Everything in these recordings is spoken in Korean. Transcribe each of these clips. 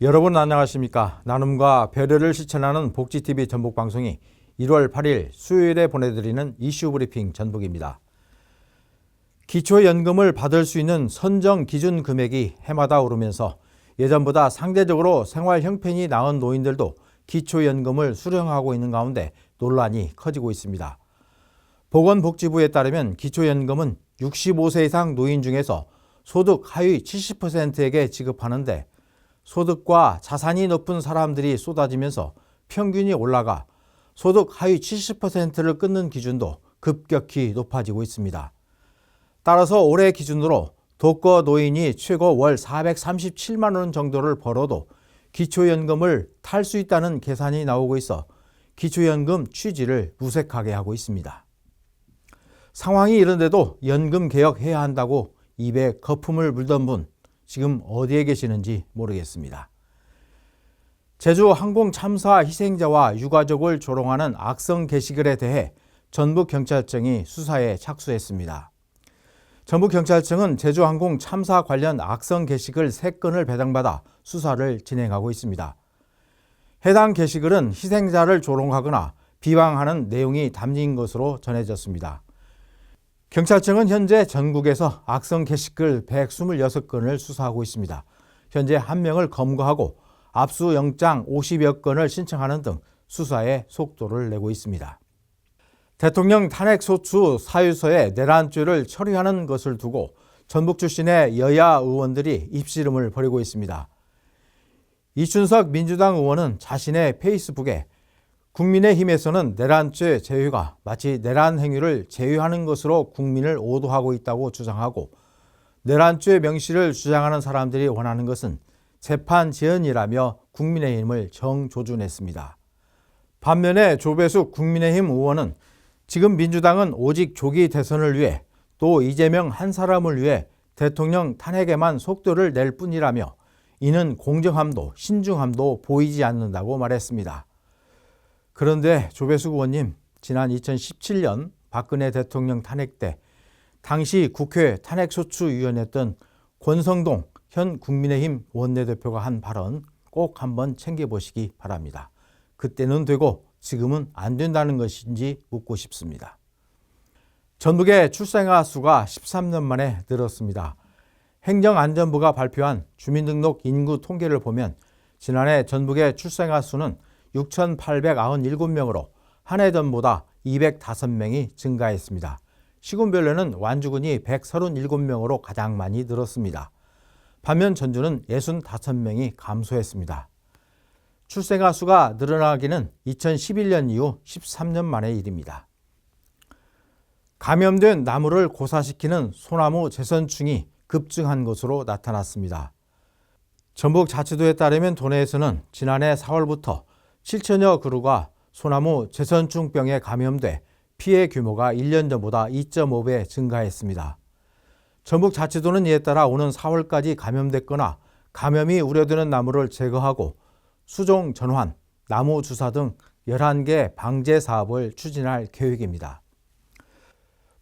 여러분 안녕하십니까? 나눔과 배려를 실천하는 복지TV 전북방송이 1월 8일 수요일에 보내드리는 이슈 브리핑 전북입니다. 기초연금을 받을 수 있는 선정 기준 금액이 해마다 오르면서 예전보다 상대적으로 생활 형편이 나은 노인들도 기초연금을 수령하고 있는 가운데 논란이 커지고 있습니다. 보건복지부에 따르면 기초연금은 65세 이상 노인 중에서 소득 하위 70%에게 지급하는데 소득과 자산이 높은 사람들이 쏟아지면서 평균이 올라가 소득 하위 70%를 끊는 기준도 급격히 높아지고 있습니다. 따라서 올해 기준으로 독거 노인이 최고 월 437만 원 정도를 벌어도 기초연금을 탈 수 있다는 계산이 나오고 있어 기초연금 취지를 무색하게 하고 있습니다. 상황이 이런데도 연금 개혁해야 한다고 입에 거품을 물던 분 지금 어디에 계시는지 모르겠습니다. 제주 항공 참사 희생자와 유가족을 조롱하는 악성 게시글에 대해 전북경찰청이 수사에 착수했습니다. 전북경찰청은 제주항공 참사 관련 악성 게시글 3건을 배당받아 수사를 진행하고 있습니다. 해당 게시글은 희생자를 조롱하거나 비방하는 내용이 담긴 것으로 전해졌습니다. 경찰청은 현재 전국에서 악성 게시글 126건을 수사하고 있습니다. 현재 1명을 검거하고 압수영장 50여 건을 신청하는 등 수사에 속도를 내고 있습니다. 대통령 탄핵소추 사유서에 내란죄를 처리하는 것을 두고 전북 출신의 여야 의원들이 입씨름을 벌이고 있습니다. 이춘석 민주당 의원은 자신의 페이스북에 국민의힘에서는 내란죄 제외가 마치 내란 행위를 제외하는 것으로 국민을 오도하고 있다고 주장하고 내란죄 명시를 주장하는 사람들이 원하는 것은 재판 지연이라며 국민의힘을 정조준했습니다. 반면에 조배숙 국민의힘 의원은 지금 민주당은 오직 조기 대선을 위해 또 이재명 한 사람을 위해 대통령 탄핵에만 속도를 낼 뿐이라며 이는 공정함도 신중함도 보이지 않는다고 말했습니다. 그런데 조배숙 의원님, 지난 2017년 박근혜 대통령 탄핵 때 당시 국회 탄핵소추위원이었던 권성동 현 국민의힘 원내대표가 한 발언 꼭 한번 챙겨보시기 바랍니다. 그때는 되고 지금은 안 된다는 것인지 묻고 싶습니다. 전북의 출생아 수가 13년 만에 늘었습니다. 행정안전부가 발표한 주민등록 인구 통계를 보면 지난해 전북의 출생아 수는 6,897명으로 한 해 전보다 205명이 증가했습니다. 시군별로는 완주군이 137명으로 가장 많이 늘었습니다. 반면 전주는 65명이 감소했습니다. 출생아 수가 늘어나기는 2011년 이후 13년 만의 일입니다. 감염된 나무를 고사시키는 소나무 재선충이 급증한 것으로 나타났습니다. 전북자치도에 따르면 도내에서는 지난해 4월부터 7천여 그루가 소나무 재선충병에 감염돼 피해 규모가 1년 전보다 2.5배 증가했습니다. 전북자치도는 이에 따라 오는 4월까지 감염됐거나 감염이 우려되는 나무를 제거하고 수종 전환, 나무 주사 등 11개 방제 사업을 추진할 계획입니다.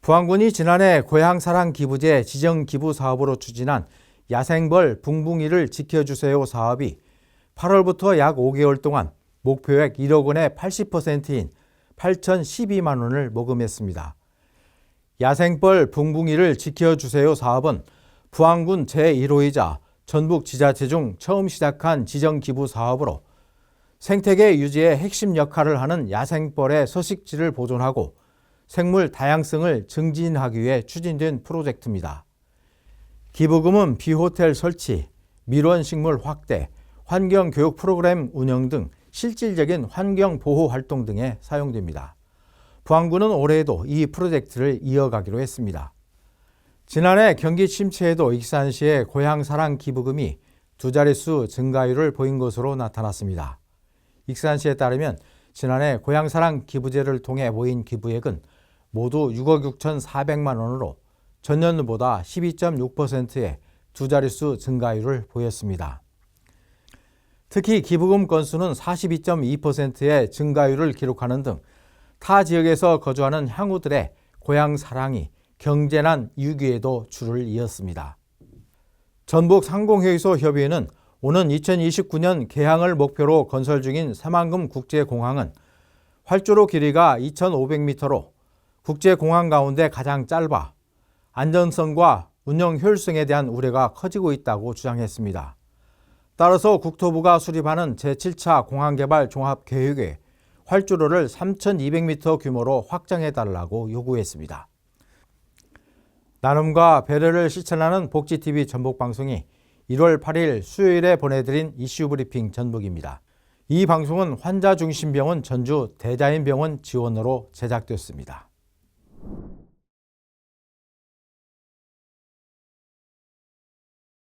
부안군이 지난해 고향사랑 기부제 지정 기부 사업으로 추진한 야생벌 붕붕이를 지켜주세요 사업이 8월부터 약 5개월 동안 목표액 1억 원의 80%인 8,012만 원을 모금했습니다. 야생벌 붕붕이를 지켜주세요 사업은 부안군 제1호이자 전북지자체 중 처음 시작한 지정기부 사업으로 생태계 유지의 핵심 역할을 하는 야생벌의 서식지를 보존하고 생물 다양성을 증진하기 위해 추진된 프로젝트입니다. 기부금은 비호텔 설치, 밀원식물 확대, 환경교육 프로그램 운영 등 실질적인 환경보호 활동 등에 사용됩니다. 부안군은 올해에도 이 프로젝트를 이어가기로 했습니다. 지난해 경기 침체에도 익산시의 고향사랑 기부금이 2자릿수 증가율을 보인 것으로 나타났습니다. 익산시에 따르면 지난해 고향사랑 기부제를 통해 모인 기부액은 모두 6억 6,400만 원으로 전년보다 12.6%의 2자릿수 증가율을 보였습니다. 특히 기부금 건수는 42.2%의 증가율을 기록하는 등 타 지역에서 거주하는 향후들의 고향 사랑이 경제난 위기에도 줄을 이었습니다. 전북상공회의소 협의회는 오는 2029년 개항을 목표로 건설 중인 새만금 국제공항은 활주로 길이가 2,500m로 국제공항 가운데 가장 짧아 안전성과 운영 효율성에 대한 우려가 커지고 있다고 주장했습니다. 따라서 국토부가 수립하는 제7차 공항개발 종합계획에 활주로를 3,200m 규모로 확장해달라고 요구했습니다. 나눔과 배려를 실천하는 복지TV 전북방송이 1월 8일 수요일에 보내드린 이슈브리핑 전북입니다. 이 방송은 환자중심병원 전주 대자연병원 지원으로 제작됐습니다.